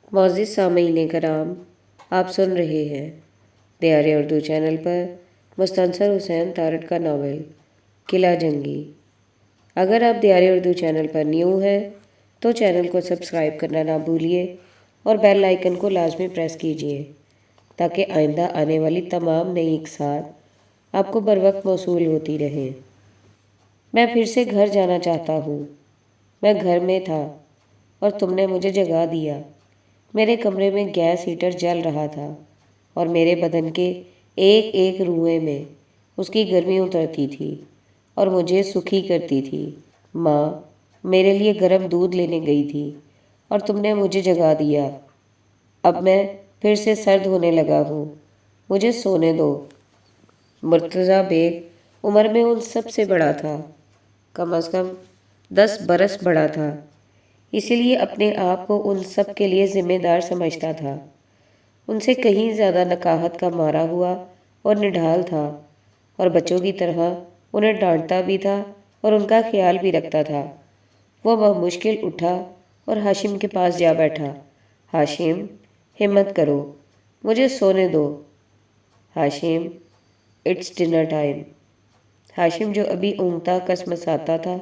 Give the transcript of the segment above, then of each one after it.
معزز سامعین کرام، آپ سن رہے ہیں دیار اردو چینل پر مستنصر حسین تارڑ کا ناول قلعہ جنگی۔ اگر آپ دیار اردو چینل پر نیو ہیں تو چینل کو سبسکرائب کرنا نہ بھولیے اور بیل آئیکن کو لازمی پریس کیجیے تاکہ آئندہ آنے والی تمام نئی اقساط آپ کو بر وقت موصول ہوتی رہیں۔ میں پھر سے گھر جانا چاہتا ہوں۔ میں گھر میں تھا اور تم نے مجھے جگا دیا۔ میرے کمرے میں گیس ہیٹر جل رہا تھا اور میرے بدن کے ایک ایک روئے میں اس کی گرمی اترتی تھی اور مجھے سکھی کرتی تھی۔ ماں میرے لیے گرم دودھ لینے گئی تھی اور تم نے مجھے جگا دیا۔ اب میں پھر سے سرد ہونے لگا ہوں، مجھے سونے دو۔ مرتضیٰ بیگ عمر میں ان سب سے بڑا تھا، کم از کم 10 برس بڑا تھا، اسی لیے اپنے آپ کو ان سب کے لیے ذمہ دار سمجھتا تھا۔ ان سے کہیں زیادہ نکاہت کا مارا ہوا اور نڈھال تھا اور بچوں کی طرح انہیں ڈانٹتا بھی تھا اور ان کا خیال بھی رکھتا تھا۔ وہ بمشکل اٹھا اور ہاشم کے پاس جا بیٹھا۔ ہاشم، ہمت کرو، مجھے سونے دو۔ ہاشم، اٹس ڈنر ٹائم۔ ہاشم جو ابھی اونگتا کسمساتا تھا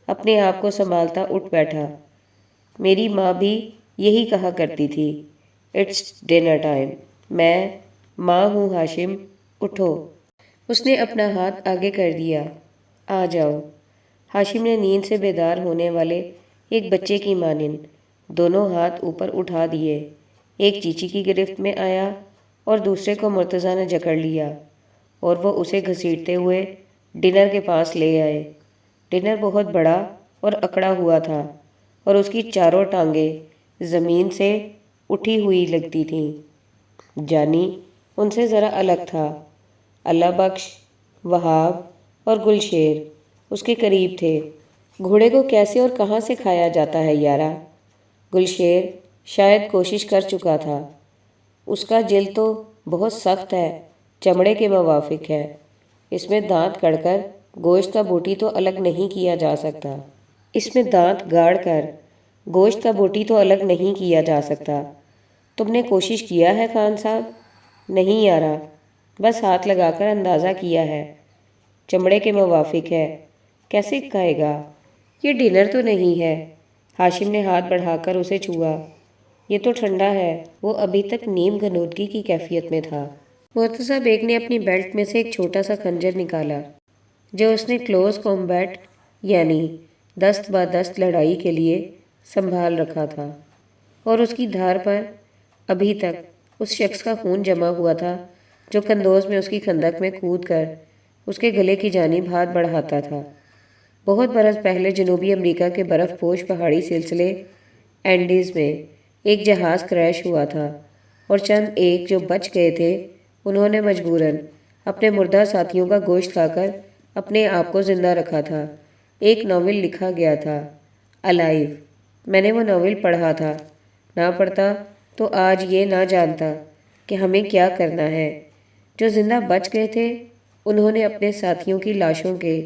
اپنے آپ کو سنبھالتا اٹھ بیٹھا۔ میری ماں بھی یہی کہا کرتی تھی، اٹس ڈنر ٹائم۔ میں ماں ہوں ہاشم، اٹھو۔ اس نے اپنا ہاتھ آگے کر دیا۔ آ جاؤ۔ ہاشم نے نیند سے بیدار ہونے والے ایک بچے کی مانند دونوں ہاتھ اوپر اٹھا دیے۔ ایک چیچی کی گرفت میں آیا اور دوسرے کو مرتضیٰ نے جکڑ لیا اور وہ اسے گھسیٹتے ہوئے ڈنر کے پاس لے آئے۔ ڈنر بہت بڑا اور اکڑا ہوا تھا اور اس کی چاروں ٹانگیں زمین سے اٹھی ہوئی لگتی تھیں۔ جانی ان سے ذرا الگ تھا۔ اللہ بخش، وہاب اور گلشیر اس کے قریب تھے۔ گھوڑے کو کیسے اور کہاں سے کھایا جاتا ہے یارا؟ گلشیر شاید کوشش کر چکا تھا۔ اس کا جلد تو بہت سخت ہے، چمڑے کے موافق ہے۔ اس میں دانت کڑ کر گوشت کا بوٹی تو الگ نہیں کیا جا سکتا۔ اس میں دانت گاڑ کر گوشت کا بوٹی تو الگ نہیں کیا جا سکتا۔ تم نے کوشش کیا ہے خان صاحب؟ نہیں یارا، بس ہاتھ لگا کر اندازہ کیا ہے۔ چمڑے کے موافق ہے، کیسے کھائے گا؟ یہ ڈنر تو نہیں ہے۔ ہاشم نے ہاتھ بڑھا کر اسے چھوا۔ یہ تو ٹھنڈا ہے۔ وہ ابھی تک نیم غنودگی کی کیفیت میں تھا۔ مرتضیٰ بیگ نے اپنی بیلٹ میں سے ایک چھوٹا سا خنجر نکالا جو اس نے کلوز کامبیٹ یعنی دست با دست لڑائی کے لیے سنبھال رکھا تھا، اور اس کی دھار پر ابھی تک اس شخص کا خون جمع ہوا تھا جو کندوز میں اس کی خندق میں کود کر اس کے گلے کی جانب ہاتھ بڑھاتا تھا۔ بہت برس پہلے جنوبی امریکہ کے برف پوش پہاڑی سلسلے اینڈیز میں ایک جہاز کریش ہوا تھا اور چند ایک جو بچ گئے تھے انہوں نے مجبوراً اپنے مردہ ساتھیوں کا گوشت کھا کر اپنے آپ کو زندہ رکھا تھا۔ ایک ناول لکھا گیا تھا، الائیو۔ میں نے وہ ناول پڑھا تھا۔ نہ پڑھتا تو آج یہ نہ جانتا کہ ہمیں کیا کرنا ہے۔ جو زندہ بچ گئے تھے انہوں نے اپنے ساتھیوں کی لاشوں کے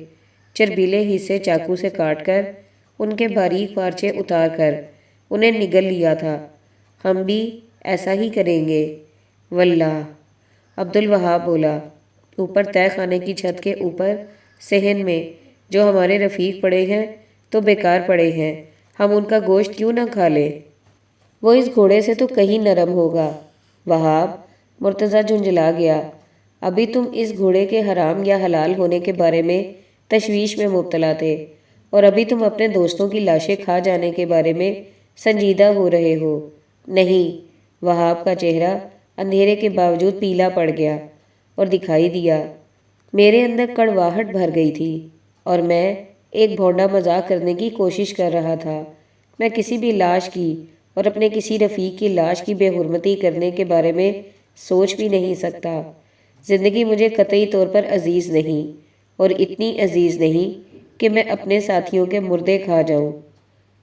چربیلے حصے چاقو سے کاٹ کر ان کے باریک پارچے اتار کر انہیں نگل لیا تھا۔ ہم بھی ایسا ہی کریں گے واللہ، عبدالوہاب بولا۔ اوپر تہہ خانے کی چھت کے اوپر صحن میں جو ہمارے رفیق پڑے ہیں تو بیکار پڑے ہیں، ہم ان کا گوشت کیوں نہ کھا لیں؟ وہ اس گھوڑے سے تو کہیں نرم ہوگا۔ وہاب، مرتضیٰ جھنجھلا گیا۔ ابھی تم اس گھوڑے کے حرام یا حلال ہونے کے بارے میں تشویش میں مبتلا تھے اور ابھی تم اپنے دوستوں کی لاشیں کھا جانے کے بارے میں سنجیدہ ہو رہے ہو۔ نہیں، وہاب کا چہرہ اندھیرے کے باوجود پیلا پڑ گیا اور دکھائی دیا۔ میرے اندر کڑواہٹ بھر گئی تھی اور میں ایک بھونڈا مذاق کرنے کی کوشش کر رہا تھا۔ میں کسی بھی لاش کی اور اپنے کسی رفیق کی لاش کی بے حرمتی کرنے کے بارے میں سوچ بھی نہیں سکتا۔ زندگی مجھے قطعی طور پر عزیز نہیں، اور اتنی عزیز نہیں کہ میں اپنے ساتھیوں کے مردے کھا جاؤں۔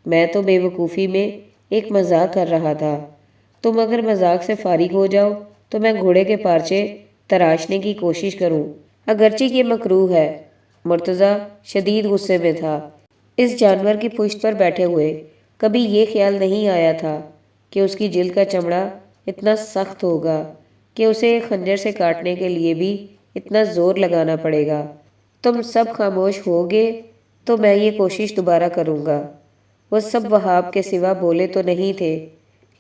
میں تو بے وقوفی میں ایک مذاق کر رہا تھا۔ تم اگر مذاق سے فارغ ہو جاؤ تو میں گھوڑے کے پارچے تراشنے کی کوشش کروں، اگرچہ یہ مکروہ ہے۔ مرتضیٰ شدید غصے میں تھا۔ اس جانور کی پشت پر بیٹھے ہوئے کبھی یہ خیال نہیں آیا تھا کہ اس کی جلد کا چمڑا اتنا سخت ہوگا کہ اسے خنجر سے کاٹنے کے لیے بھی اتنا زور لگانا پڑے گا۔ تم سب خاموش ہوگے تو میں یہ کوشش دوبارہ کروں گا۔ وہ سب وہاب کے سوا بولے تو نہیں تھے،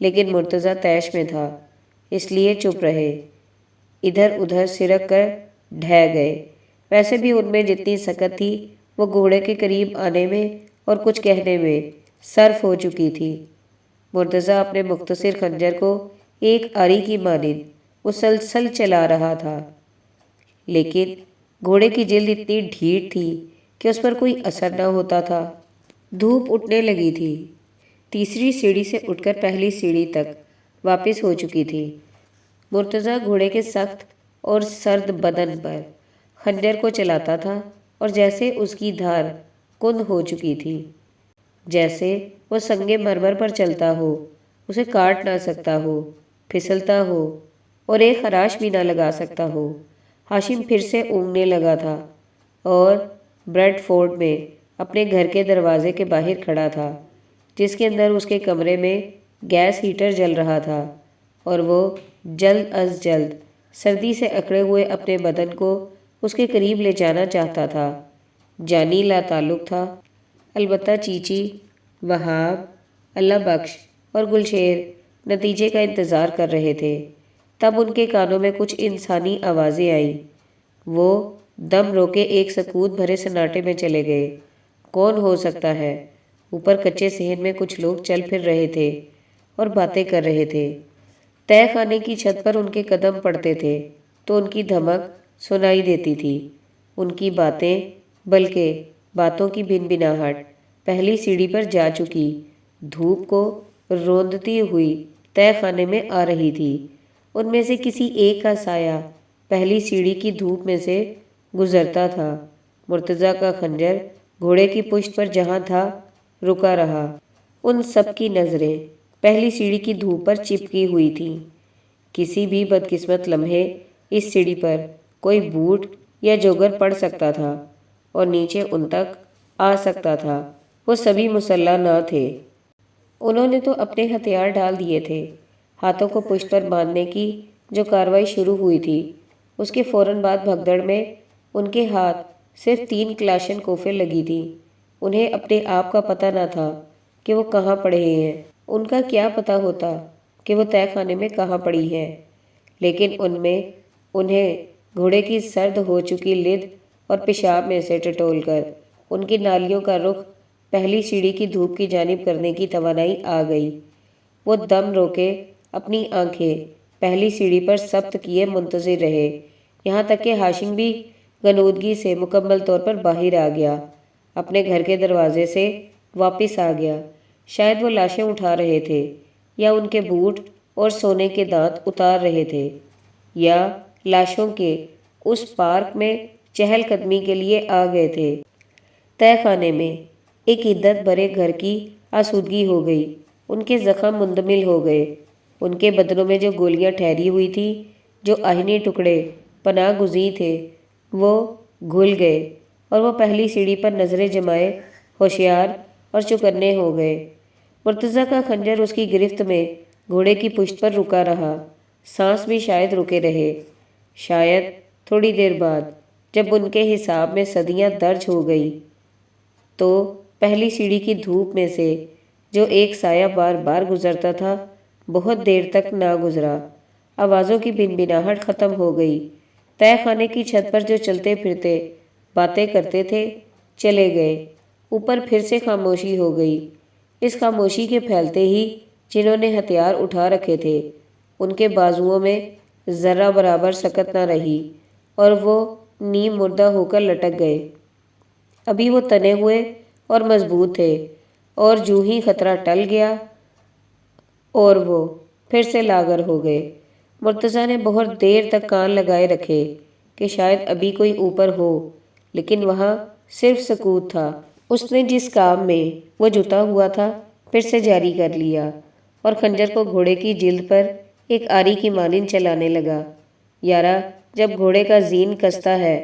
لیکن مرتضیٰ طیش میں تھا، اس لیے چپ رہے، ادھر ادھر سرک کر ڈھہ گئے۔ ویسے بھی ان میں جتنی سکت تھی وہ گھوڑے کے قریب آنے میں اور کچھ کہنے میں صرف ہو چکی تھی۔ مرتضیٰ اپنے مختصر خنجر کو ایک آری کی مانند مسلسل چلا رہا تھا، لیکن گھوڑے کی جلد اتنی ڈھیٹ تھی کہ اس پر کوئی اثر نہ ہوتا تھا۔ دھوپ اٹھنے لگی تھی، تیسری سیڑھی سے اٹھ کر پہلی سیڑھی تک واپس ہو چکی تھی۔ مرتضیٰ گھوڑے کے سخت اور سرد بدن پر خنجر کو چلاتا تھا اور جیسے اس کی دھار کند ہو چکی تھی، جیسے وہ سنگ مرمر پر چلتا ہو، اسے کاٹ نہ سکتا ہو، پھسلتا ہو اور ایک خراش بھی نہ لگا سکتا ہو۔ ہاشم پھر سے اونگنے لگا تھا اور بریڈ فورڈ میں اپنے گھر کے دروازے کے باہر کھڑا تھا، جس کے اندر اس کے کمرے میں گیس ہیٹر جل رہا تھا، اور وہ جلد از جلد سردی سے اکڑے ہوئے اپنے بدن کو اس کے قریب لے جانا چاہتا تھا۔ جانی لا تعلق تھا، البتہ چیچی، وہاب، اللہ بخش اور گلشیر نتیجے کا انتظار کر رہے تھے۔ تب ان کے کانوں میں کچھ انسانی آوازیں آئیں۔ وہ دم روکے ایک سکوت بھرے سناٹے میں چلے گئے۔ کون ہو سکتا ہے؟ اوپر کچے صحن میں کچھ لوگ چل پھر رہے تھے اور باتیں کر رہے تھے۔ تہہ خانے کی چھت پر ان کے قدم پڑتے تھے تو ان کی دھمک سنائی دیتی تھی، ان کی باتیں، بلکہ باتوں کی بھن بھناہٹ پہلی سیڑھی پر جا چکی دھوپ کو روندتی ہوئی تہہ خانے میں آ رہی تھی۔ ان میں سے کسی ایک کا سایہ پہلی سیڑھی کی دھوپ میں سے گزرتا تھا۔ مرتضیٰ کا خنجر گھوڑے کی پشت پر جہاں تھا رکا رہا۔ ان سب کی نظریں پہلی سیڑھی کی دھوپ پر چپکی ہوئی تھیں۔ کسی بھی بدقسمت لمحے اس سیڑھی پر کوئی بوٹ یا جوگر پڑ سکتا تھا اور نیچے ان تک آ سکتا تھا۔ وہ سبھی مسلح نہ تھے، انہوں نے تو اپنے ہتھیار ڈال دیے تھے۔ ہاتھوں کو پشت پر باندھنے کی جو کارروائی شروع ہوئی تھی، اس کے فوراً بعد بھگدڑ میں ان کے ہاتھ صرف 3 کلاشن کوفیں لگی تھیں۔ انہیں اپنے آپ کا پتہ نہ تھا کہ وہ کہاں پڑے ہیں۔ ان کا کیا پتہ ہوتا کہ وہ تہہ خانے میں کہاں پڑی ہے، لیکن ان میں انہیں گھوڑے کی سرد ہو چکی لد اور پیشاب میں سے ٹٹول کر ان کی نالیوں کا رخ پہلی سیڑھی کی دھوپ کی جانب کرنے کی توانائی آ گئی۔ وہ دم روکے اپنی آنکھیں پہلی سیڑھی پر ثبت کیے منتظر رہے، یہاں تک کہ ہاشم بھی غنودگی سے مکمل طور پر باہر آ گیا، اپنے گھر کے دروازے سے واپس آ گیا۔ شاید وہ لاشیں اٹھا رہے تھے، یا ان کے بوٹ اور سونے کے دانت اتار رہے تھے، یا لاشوں کے اس پارک میں چہل قدمی کے لیے آ گئے تھے۔ تہہ خانے میں ایک عدت بھرے گھر کی آسودگی ہو گئی۔ ان کے زخم مندمل ہو گئے، ان کے بدنوں میں جو گولیاں ٹھہری ہوئی تھی، جو آہنی ٹکڑے پناہ گزیں تھے، وہ گھل گئے، اور وہ پہلی سیڑھی پر نظریں جمائے ہوشیار اور چوکنے ہو گئے۔ مرتضیٰ کا خنجر اس کی گرفت میں گھوڑے کی پشت پر رکا رہا، سانس بھی شاید رکے رہے۔ شاید تھوڑی دیر بعد جب ان کے حساب میں صدیاں درج ہو گئی تو پہلی سیڑھی کی دھوپ میں سے جو ایک سایہ بار بار گزرتا تھا بہت دیر تک نہ گزرا۔ آوازوں کی بن بناہٹ ختم ہو گئی۔ تہہ خانے کی چھت پر جو چلتے پھرتے باتیں کرتے تھے چلے گئے۔ اوپر پھر سے خاموشی ہو گئی۔ اس خاموشی کے پھیلتے ہی جنہوں نے ہتھیار اٹھا رکھے تھے ان کے بازوؤں میں ذرہ برابر سکت نہ رہی اور وہ نیم مردہ ہو کر لٹک گئے۔ ابھی وہ تنے ہوئے اور مضبوط تھے، اور جو ہی خطرہ ٹل گیا اور وہ پھر سے لاغر ہو گئے۔ مرتضیٰ نے بہت دیر تک کان لگائے رکھے کہ شاید ابھی کوئی اوپر ہو، لیکن وہاں صرف سکوت تھا۔ اس نے جس کام میں وہ جتا ہوا تھا پھر سے جاری کر لیا اور خنجر کو گھوڑے کی جلد پر ایک آری کی مانند چلانے لگا۔ یارا، جب گھوڑے کا زین کستا ہے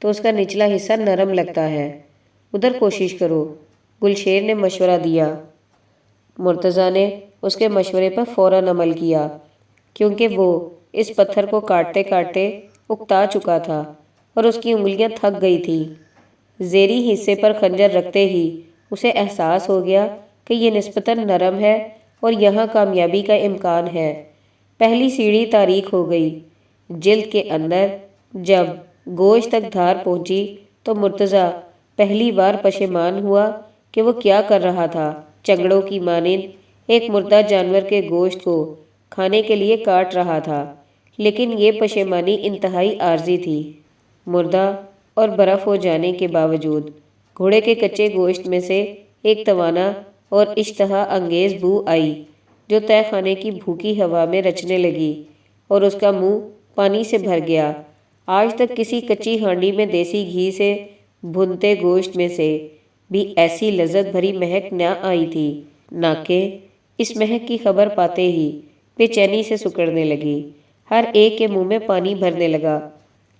تو اس کا نچلا حصہ نرم لگتا ہے، ادھر کوشش کرو، گلشیر نے مشورہ دیا۔ مرتضیٰ نے اس کے مشورے پر فوراً عمل کیا، کیونکہ وہ اس پتھر کو کاٹتے کاٹتے اکتا چکا تھا اور اس کی انگلیاں تھک گئی تھیں۔ زیریں حصے پر خنجر رکھتے ہی اسے احساس ہو گیا کہ یہ نسبتاً نرم ہے اور یہاں کامیابی کا امکان ہے۔ پہلی سیڑھی تاریک ہو گئی۔ جلد کے اندر جب گوشت تک دھار پہنچی تو مرتضیٰ پہلی بار پشیمان ہوا کہ وہ کیا کر رہا تھا۔ چنگڑوں کی مانند ایک مردہ جانور کے گوشت کو کھانے کے لیے کاٹ رہا تھا، لیکن یہ پشیمانی انتہائی عارضی تھی۔ مردہ اور برف ہو جانے کے باوجود گھوڑے کے کچے گوشت میں سے ایک توانا اور اشتہا انگیز بو آئی جو تہہ خانے کی بھوکی ہوا میں رچنے لگی اور اس کا منہ پانی سے بھر گیا۔ آج تک کسی کچی ہانڈی میں دیسی گھی سے بھنتے گوشت میں سے بھی ایسی لذت بھری مہک نہ آئی تھی۔ ناکیں اس مہک کی خبر پاتے ہی بے چینی سے سکڑنے لگی۔ ہر ایک کے منہ میں پانی بھرنے لگا،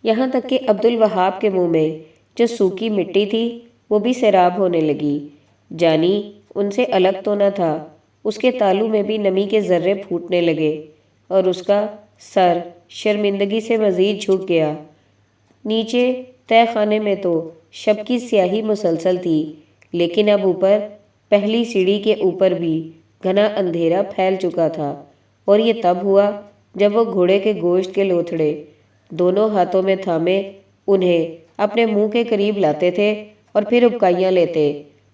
یہاں تک کہ عبدالوہاب کے منہ میں جو سوکھی مٹی تھی وہ بھی سیراب ہونے لگی۔ جانی ان سے الگ تو نہ تھا، اس کے تالو میں بھی نمی کے ذرے پھوٹنے لگے اور اس کا سر شرمندگی سے مزید جھک گیا۔ نیچے تہہ خانے میں تو شب کی سیاہی مسلسل تھی، لیکن اب اوپر پہلی سیڑھی کے اوپر بھی گھنا اندھیرا پھیل چکا تھا، اور یہ تب ہوا جب وہ گھوڑے کے گوشت کے لوتھڑے دونوں ہاتھوں میں تھامے انہیں اپنے منہ کے قریب لاتے تھے اور پھر ابکائیاں لیتے،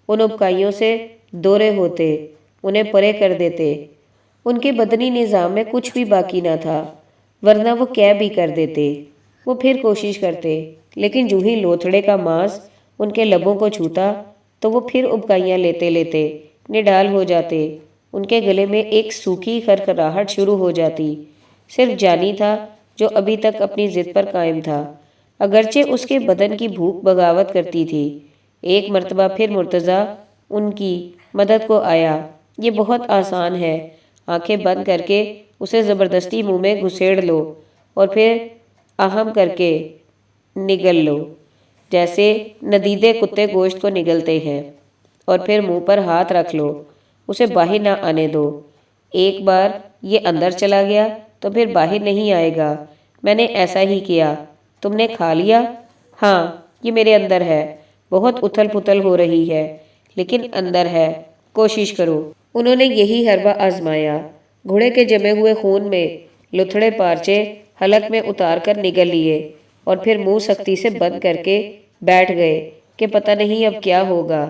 ان ابکائیوں سے دورے ہوتے، انہیں پرے کر دیتے۔ ان کے بدنی نظام میں کچھ بھی باقی نہ تھا، ورنہ وہ کیا بھی کر دیتے۔ وہ پھر کوشش کرتے، لیکن جو ہی لوتھڑے کا ماس ان کے لبوں کو چھوتا تو وہ پھر ابکائیاں لیتے لیتے نڈال ہو جاتے۔ ان کے گلے میں ایک سوکھی خرخراہٹ شروع ہو جاتی۔ صرف جانی تھا جو ابھی تک اپنی ضد پر قائم تھا، اگرچہ اس کے بدن کی بھوک بغاوت کرتی تھی۔ ایک مرتبہ پھر مرتضیٰ ان کی مدد کو آیا۔ یہ بہت آسان ہے، آنکھیں بند کر کے اسے زبردستی منہ میں گھسیڑ لو اور پھر اہم کر کے نگل لو، جیسے ندیدے کتے گوشت کو نگلتے ہیں، اور پھر منہ پر ہاتھ رکھ لو، اسے باہر نہ آنے دو۔ ایک بار یہ اندر چلا گیا تو پھر باہر نہیں آئے گا۔ میں نے ایسا ہی کیا۔ تم نے کھا لیا؟ ہاں، یہ میرے اندر ہے۔ بہت اتھل پتھل ہو رہی ہے، لیکن اندر ہے، کوشش کرو۔ انہوں نے یہی حربہ آزمایا۔ گھوڑے کے جمے ہوئے خون میں لتھڑے پارچے حلق میں اتار کر نگل لیے اور پھر منہ سختی سے بند کر کے بیٹھ گئے کہ پتہ نہیں اب کیا ہوگا،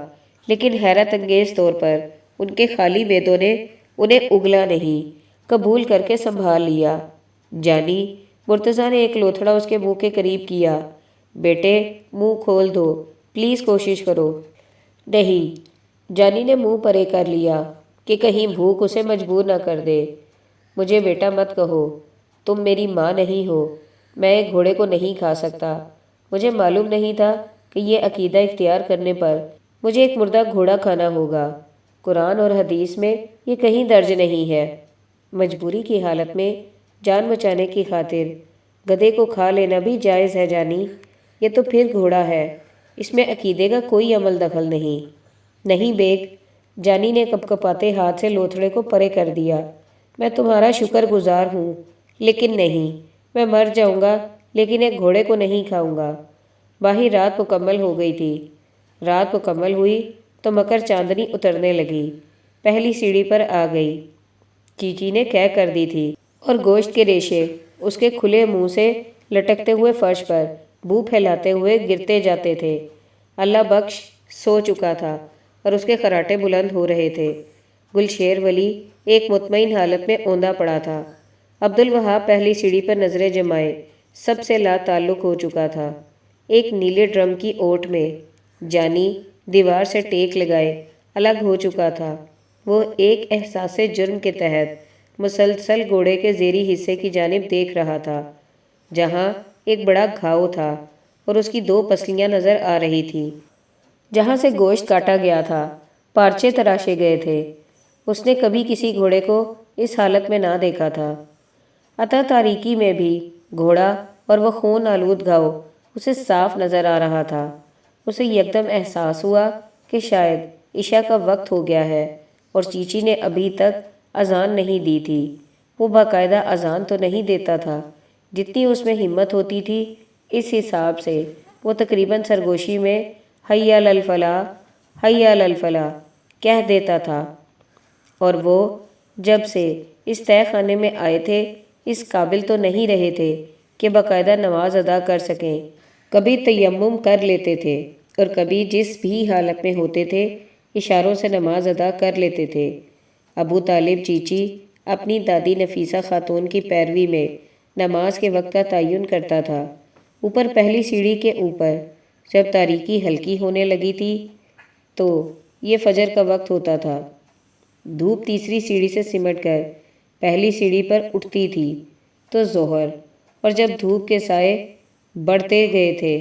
لیکن حیرت انگیز طور پر ان کے خالی بیدوں نے انہیں اگلا نہیں، قبول کر کے سنبھال لیا۔ جانی، مرتضیٰ نے ایک لوتھڑا اس کے منہ کے قریب کیا۔ بیٹے، منہ کھول دو، پلیز کوشش کرو۔ نہیں، جانی نے منہ پرے کر لیا کہ کہیں بھوک اسے مجبور نہ کر دے۔ مجھے بیٹا مت کہو، تم میری ماں نہیں ہو، میں ایک گھوڑے کو نہیں کھا سکتا۔ مجھے معلوم نہیں تھا کہ یہ عقیدہ اختیار کرنے پر مجھے ایک مردہ گھوڑا کھانا ہوگا۔ قرآن اور حدیث میں یہ کہیں درج نہیں ہے۔ مجبوری کی حالت میں جان بچانے کی خاطر گدھے کو کھا لینا بھی جائز ہے جانی۔ یہ تو پھر گھوڑا ہے، اس میں عقیدے کا کوئی عمل دخل نہیں۔ نہیں بیگ، جانی نے کپکپاتے ہاتھ سے لوتھڑے کو پرے کر دیا۔ میں تمہارا شکر گزار ہوں، لیکن نہیں، میں مر جاؤں گا لیکن ایک گھوڑے کو نہیں کھاؤں گا۔ باہر رات مکمل ہو گئی تھی۔ رات مکمل ہوئی تو مکر چاندنی اترنے لگی، پہلی سیڑھی پر آ گئی۔ چیچی نے کہہ کر دی تھی اور گوشت کے ریشے اس کے کھلے منہ سے لٹکتے ہوئے فرش پر بو پھیلاتے ہوئے گرتے جاتے تھے۔ اللہ بخش سو چکا تھا اور اس کے خراٹے بلند ہو رہے تھے۔ گلشیر ولی ایک مطمئن حالت میں اوندا پڑا تھا۔ عبدالوہاب پہلی سیڑھی پر نظریں جمائے سب سے لا تعلق ہو چکا تھا۔ ایک نیلے ڈرم کی اوٹ میں جانی دیوار سے ٹیک لگائے الگ ہو چکا تھا۔ وہ ایک احساس جرم کے تحت مسلسل گھوڑے کے زیریں حصے کی جانب دیکھ رہا تھا، جہاں ایک بڑا گھاؤ تھا اور اس کی دو پسلیاں نظر آ رہی تھیں۔ جہاں سے گوشت کاٹا گیا تھا، پارچے تراشے گئے تھے۔ اس نے کبھی کسی گھوڑے کو اس حالت میں نہ دیکھا تھا۔ عطا تاریکی میں بھی گھوڑا اور وہ خون آلود گھاؤ اسے صاف نظر آ رہا تھا۔ اسے یکدم احساس ہوا کہ شاید عشاء کا وقت ہو گیا ہے اور چیچی نے ابھی تک اذان نہیں دی تھی۔ وہ باقاعدہ اذان تو نہیں دیتا تھا، جتنی اس میں ہمت ہوتی تھی اس حساب سے وہ تقریباً سرگوشی میں حی علی الفلاح حی علی الفلاح کہہ دیتا تھا۔ اور وہ جب سے اس تہہ خانے میں آئے تھے اس قابل تو نہیں رہے تھے کہ باقاعدہ نماز ادا کر سکیں۔ کبھی تیمم کر لیتے تھے اور کبھی جس بھی حالت میں ہوتے تھے اشاروں سے نماز ادا کر لیتے تھے۔ ابو طالب چیچی اپنی دادی نفیسہ خاتون کی پیروی میں نماز کے وقت کا تعین کرتا تھا۔ اوپر پہلی سیڑھی کے اوپر جب تاریکی ہلکی ہونے لگی تھی تو یہ فجر کا وقت ہوتا تھا۔ دھوپ تیسری سیڑھی سے سمٹ کر پہلی سیڑھی پر اٹھتی تھی تو ظہر، اور جب دھوپ کے سائے بڑھتے گئے تھے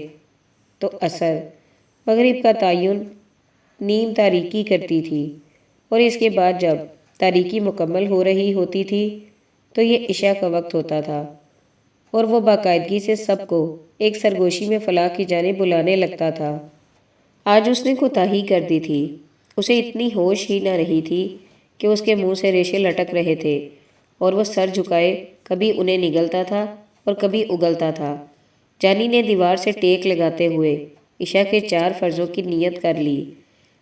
تو عصر، مغرب کا تعین نیم تاریکی کرتی تھی، اور اس کے بعد جب تاریکی مکمل ہو رہی ہوتی تھی تو یہ عشاء کا وقت ہوتا تھا، اور وہ باقاعدگی سے سب کو ایک سرگوشی میں فلاح کی جانب بلانے لگتا تھا۔ آج اس نے کوتاہی کر دی تھی۔ اسے اتنی ہوش ہی نہ رہی تھی کہ اس کے منہ سے ریشے لٹک رہے تھے اور وہ سر جھکائے کبھی انہیں نگلتا تھا اور کبھی اگلتا تھا۔ جانی نے دیوار سے ٹیک لگاتے ہوئے عشاء کے 4 فرضوں کی نیت کر لی۔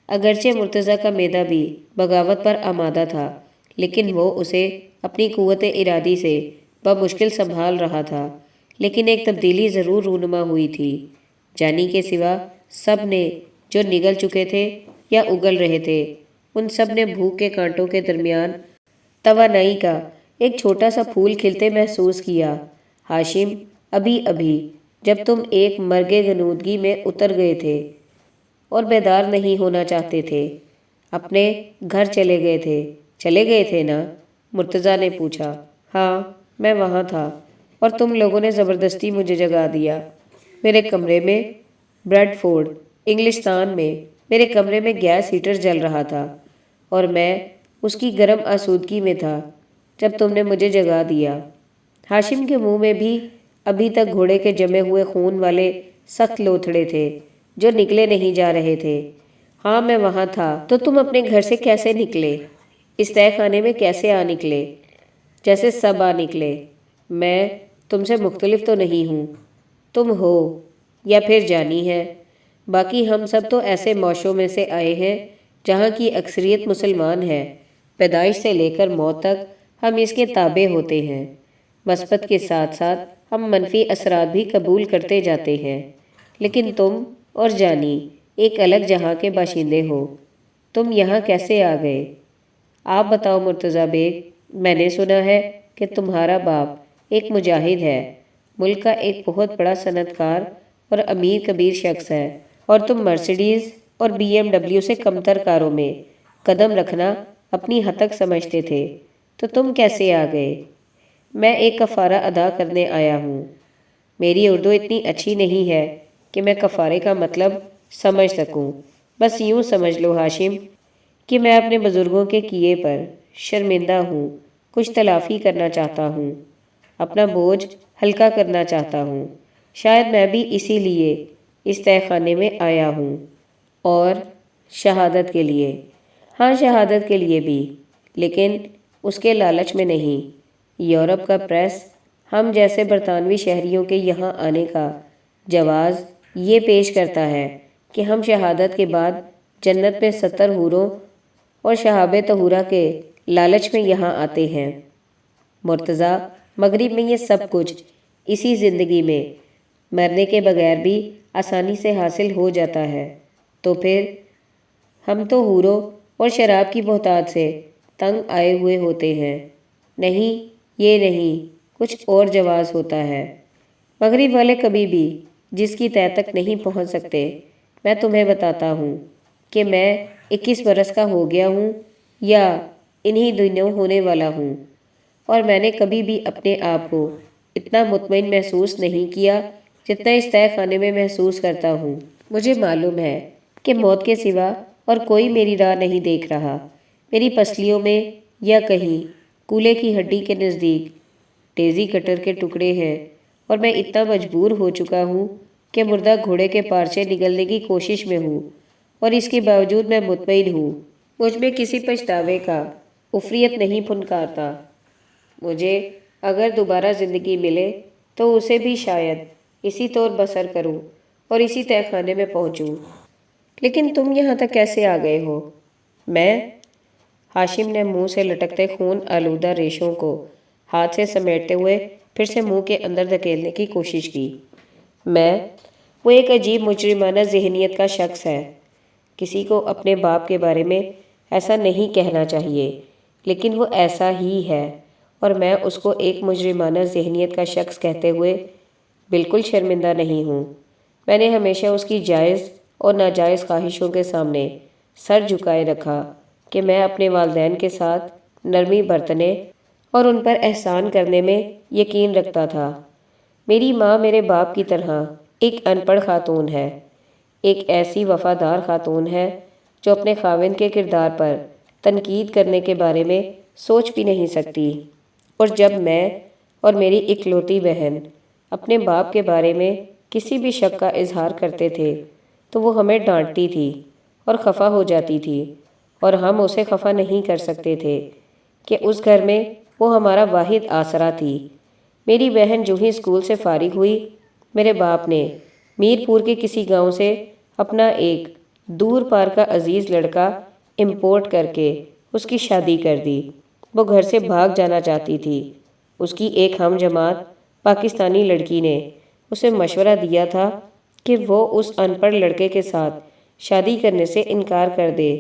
اگرچہ مرتضیٰ کا معدہ بھی بغاوت پر آمادہ تھا، لیکن وہ اسے اپنی قوت ارادی سے بمشکل سنبھال رہا تھا۔ لیکن ایک تبدیلی ضرور رونما ہوئی تھی۔ جانی کے سوا سب نے جو نگل چکے تھے یا اگل رہے تھے ان سب نے بھوک کے کانٹوں کے درمیان توانائی کا ایک چھوٹا سا پھول کھلتے محسوس کیا۔ ہاشم، ابھی ابھی جب تم ایک مرگے غنودگی میں اتر گئے تھے اور بیدار نہیں ہونا چاہتے تھے، اپنے گھر چلے گئے تھے نا؟ مرتضیٰ نے پوچھا۔ ہاں، میں وہاں تھا اور تم لوگوں نے زبردستی مجھے جگا دیا۔ میرے کمرے میں بریڈ فورڈ، انگلستان میں میرے کمرے میں گیس ہیٹر جل رہا تھا اور میں اس کی گرم آسودگی میں تھا جب تم نے مجھے جگا دیا۔ ہاشم کے منہ میں بھی ابھی تک گھوڑے کے جمے ہوئے خون والے سخت لوتھڑے تھے جو نکلے نہیں جا رہے تھے۔ ہاں، میں وہاں تھا۔ تو تم اپنے گھر سے کیسے نکلے؟ اس تہہ خانے میں کیسے آ نکلے؟ جیسے سب آ نکلے۔ میں تم سے مختلف تو نہیں ہوں۔ تم ہو یا پھر جانی ہے۔ باقی ہم سب تو ایسے معاشوں میں سے آئے ہیں جہاں کی اکثریت مسلمان ہے۔ پیدائش سے لے کر موت تک ہم اس کے تابع ہوتے ہیں۔ مثبت کے ساتھ ساتھ ہم منفی اثرات بھی قبول کرتے جاتے ہیں۔ لیکن تم اور جانی ایک الگ جہاں کے باشندے ہو۔ تم یہاں کیسے آ گئے؟ آپ بتاؤ مرتضیٰ بیگ۔ میں نے سنا ہے کہ تمہارا باپ ایک مجاہد ہے، ملک کا ایک بہت بڑا صنعت کار اور امیر کبیر شخص ہے، اور تم مرسیڈیز اور BMW سے کمتر کاروں میں قدم رکھنا اپنی ہتک سمجھتے تھے، تو تم کیسے آ گئے؟ میں ایک کفارہ ادا کرنے آیا ہوں۔ میری اردو اتنی اچھی نہیں ہے کہ میں کفارے کا مطلب سمجھ سکوں۔ بس یوں سمجھ لو ہاشم کہ میں اپنے بزرگوں کے کیے پر شرمندہ ہوں، کچھ تلافی کرنا چاہتا ہوں، اپنا بوجھ ہلکا کرنا چاہتا ہوں۔ شاید میں بھی اسی لیے اس تہہ خانے میں آیا ہوں۔ اور شہادت کے لیے؟ ہاں، شہادت کے لیے بھی، لیکن اس کے لالچ میں نہیں۔ یورپ کا پریس ہم جیسے برطانوی شہریوں کے یہاں آنے کا جواز یہ پیش کرتا ہے کہ ہم شہادت کے بعد جنت میں 70 حوروں اور شہاب طہورہ کے لالچ میں یہاں آتے ہیں۔ مرتضیٰ، مغرب میں یہ سب کچھ اسی زندگی میں مرنے کے بغیر بھی آسانی سے حاصل ہو جاتا ہے، تو پھر ہم تو حوروں اور شراب کی بہتات سے تنگ آئے ہوئے ہوتے ہیں۔ نہیں، یہ نہیں، کچھ اور جواز ہوتا ہے۔ مغرب والے کبھی بھی جس کی تہہ تک نہیں پہنچ سکتے۔ میں تمہیں بتاتا ہوں کہ میں 21 برس کا ہو گیا ہوں یا انہی دنوں ہونے والا ہوں، اور میں نے کبھی بھی اپنے آپ کو اتنا مطمئن محسوس نہیں کیا جتنا اس تہہ خانے میں محسوس کرتا ہوں۔ مجھے معلوم ہے کہ موت کے سوا اور کوئی میری راہ نہیں دیکھ رہا۔ میری پسلیوں میں یا کہیں کولے کی ہڈی کے نزدیک ڈیزی کٹر کے ٹکڑے ہیں، اور میں اتنا مجبور ہو چکا ہوں کہ مردہ گھوڑے کے پارچے نگلنے کی کوشش میں ہوں، اور اس کے باوجود میں مطمئن ہوں مجھ میں کسی پچھتاوے کا افریت نہیں پھنکارتا۔ مجھے اگر دوبارہ زندگی ملے تو اسے بھی شاید اسی طور بسر کروں اور اسی تہہ خانے میں پہنچوں۔ لیکن تم یہاں تک کیسے آ گئے ہو؟ میں؟ ہاشم نے منہ سے لٹکتے خون آلودہ ریشوں کو ہاتھ سے سمیٹتے ہوئے پھر سے منہ کے اندر دھکیلنے کی کوشش کی۔ وہ ایک عجیب مجرمانہ ذہنیت کا شخص ہے۔ کسی کو اپنے باپ کے بارے میں ایسا نہیں کہنا چاہیے، لیکن وہ ایسا ہی ہے، اور میں اس کو ایک مجرمانہ ذہنیت کا شخص کہتے ہوئے بالکل شرمندہ نہیں ہوں۔ میں نے ہمیشہ اس کی جائز اور ناجائز خواہشوں کے سامنے سر جھکائے رکھا کہ میں اپنے والدین کے ساتھ نرمی برتنے اور ان پر احسان کرنے میں یقین رکھتا تھا۔ میری ماں میرے باپ کی طرح ایک ان پڑھ خاتون ہے، ایک ایسی وفادار خاتون ہے جو اپنے خاوند کے کردار پر تنقید کرنے کے بارے میں سوچ بھی نہیں سکتی۔ اور جب میں اور میری اکلوتی بہن اپنے باپ کے بارے میں کسی بھی شک کا اظہار کرتے تھے تو وہ ہمیں ڈانٹتی تھی اور خفا ہو جاتی تھی، اور ہم اسے خفا نہیں کر سکتے تھے کہ اس گھر میں وہ ہمارا واحد آسرا تھی۔ میری بہن جو ہی اسکول سے فارغ ہوئی، میرے باپ نے میرپور کے کسی گاؤں سے اپنا ایک دور پار کا عزیز لڑکا امپورٹ کر کے اس کی شادی کر دی۔ وہ گھر سے بھاگ جانا چاہتی تھی۔ اس کی ایک ہم جماعت پاکستانی لڑکی نے اسے مشورہ دیا تھا کہ وہ اس ان پڑھ لڑکے کے ساتھ شادی کرنے سے انکار کر دے۔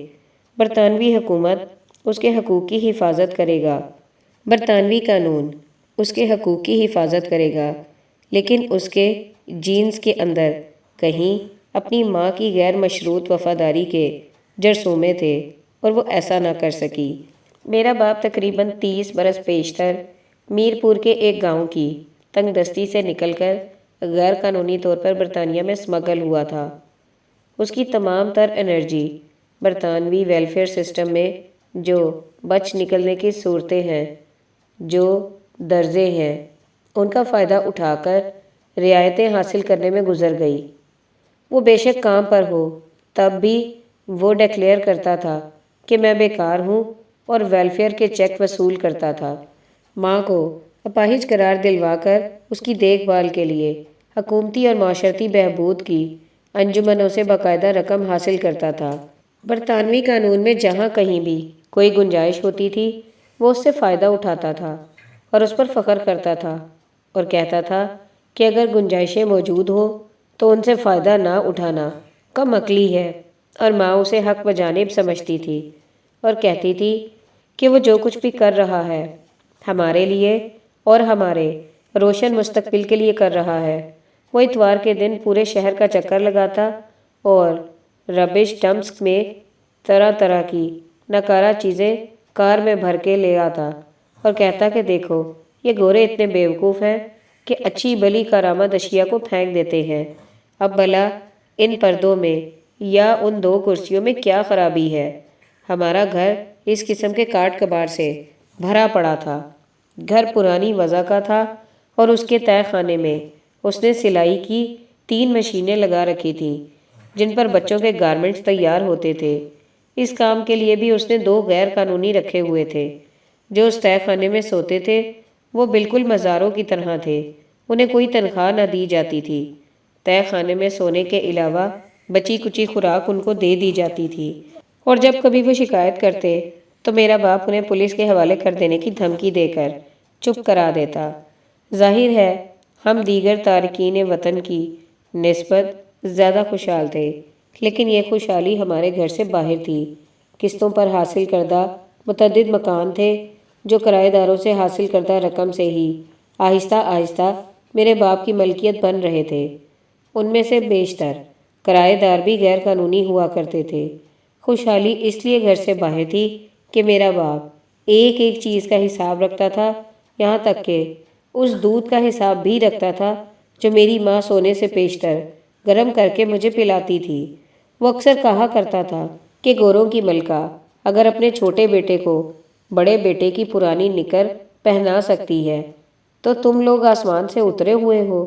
برطانوی حکومت اس کے حقوق کی حفاظت کرے گا، برطانوی قانون اس کے حقوق کی حفاظت کرے گا، لیکن اس کے جینز کے اندر کہیں اپنی ماں کی غیر مشروط وفاداری کے جرثومے تھے، اور وہ ایسا نہ کر سکی۔ میرا باپ تقریباً 30 برس پیشتر میرپور کے ایک گاؤں کی تنگ دستی سے نکل کر غیر قانونی طور پر برطانیہ میں سمگل ہوا تھا۔ اس کی تمام تر انرجی برطانوی ویلفیئر سسٹم میں جو بچ نکلنے کی صورتیں ہیں، جو درجے ہیں، ان کا فائدہ اٹھا کر رعایتیں حاصل کرنے میں گزر گئی۔ وہ بے شک کام پر ہو، تب بھی وہ ڈکلیئر کرتا تھا کہ میں بیکار ہوں، اور ویلفیئر کے چیک وصول کرتا تھا۔ ماں کو اپاہج قرار دلوا کر اس کی دیکھ بھال کے لیے حکومتی اور معاشرتی بہبود کی انجمنوں سے باقاعدہ رقم حاصل کرتا تھا۔ برطانوی قانون میں جہاں کہیں بھی کوئی گنجائش ہوتی تھی، وہ اس سے فائدہ اٹھاتا تھا اور اس پر فخر کرتا تھا، اور کہتا تھا کہ اگر گنجائشیں موجود ہوں تو ان سے فائدہ نہ اٹھانا کم عقلی ہے۔ اور ماں اسے حق بجانب سمجھتی تھی اور کہتی تھی کہ وہ جو کچھ بھی کر رہا ہے ہمارے لیے اور ہمارے روشن مستقبل کے لیے کر رہا ہے۔ وہ اتوار کے دن پورے شہر کا چکر لگاتا اور ربش ڈمپس میں طرح طرح کی ناکارہ چیزیں کار میں بھر کے لے آتا اور کہتا کہ دیکھو، یہ گورے اتنے بیوقوف ہیں کہ اچھی بلی کارآمد اشیاء کو پھینک دیتے ہیں۔ اب بھلا ان پردوں میں یا ان 2 کرسیوں میں کیا خرابی ہے؟ ہمارا گھر اس قسم کے کاٹ کباڑ سے بھرا پڑا تھا۔ گھر پرانی وضع کا تھا، اور اس کے تہہ خانے میں اس نے سلائی کی 3 مشینیں لگا رکھی تھیں جن پر بچوں کے گارمنٹس تیار ہوتے تھے۔ اس کام کے لیے بھی اس نے 2 غیر قانونی رکھے ہوئے تھے جو اس تہہ خانے میں سوتے تھے۔ وہ بالکل مزاروں کی طرح تھے، انہیں کوئی تنخواہ نہ دی جاتی تھی۔ تہہ خانے میں سونے کے علاوہ بچی کچی خوراک ان کو دے دی جاتی تھی، اور جب کبھی وہ شکایت کرتے تو میرا باپ انہیں پولیس کے حوالے کر دینے کی دھمکی دے کر چپ کرا دیتا۔ ظاہر ہے ہم دیگر تارکین وطن کی نسبت زیادہ خوشحال تھے، لیکن یہ خوشحالی ہمارے گھر سے باہر تھی۔ قسطوں پر حاصل کردہ متعدد مکان تھے جو کرایہ داروں سے حاصل کردہ رقم سے ہی آہستہ آہستہ میرے باپ کی ملکیت بن رہے تھے۔ ان میں سے بیشتر کرایہ دار بھی غیر قانونی ہوا کرتے تھے۔ خوشحالی اس لیے گھر سے باہر تھی کہ میرا باپ ایک ایک چیز کا حساب رکھتا تھا، یہاں تک کہ اس دودھ کا حساب بھی رکھتا تھا جو میری ماں سونے سے پیشتر گرم کر کے مجھے پلاتی تھی۔ وہ اکثر کہا کرتا تھا کہ گوروں کی ملکہ اگر اپنے چھوٹے بیٹے کو بڑے بیٹے کی پرانی نکر پہنا سکتی ہے تو تم لوگ آسمان سے اترے ہوئے ہو۔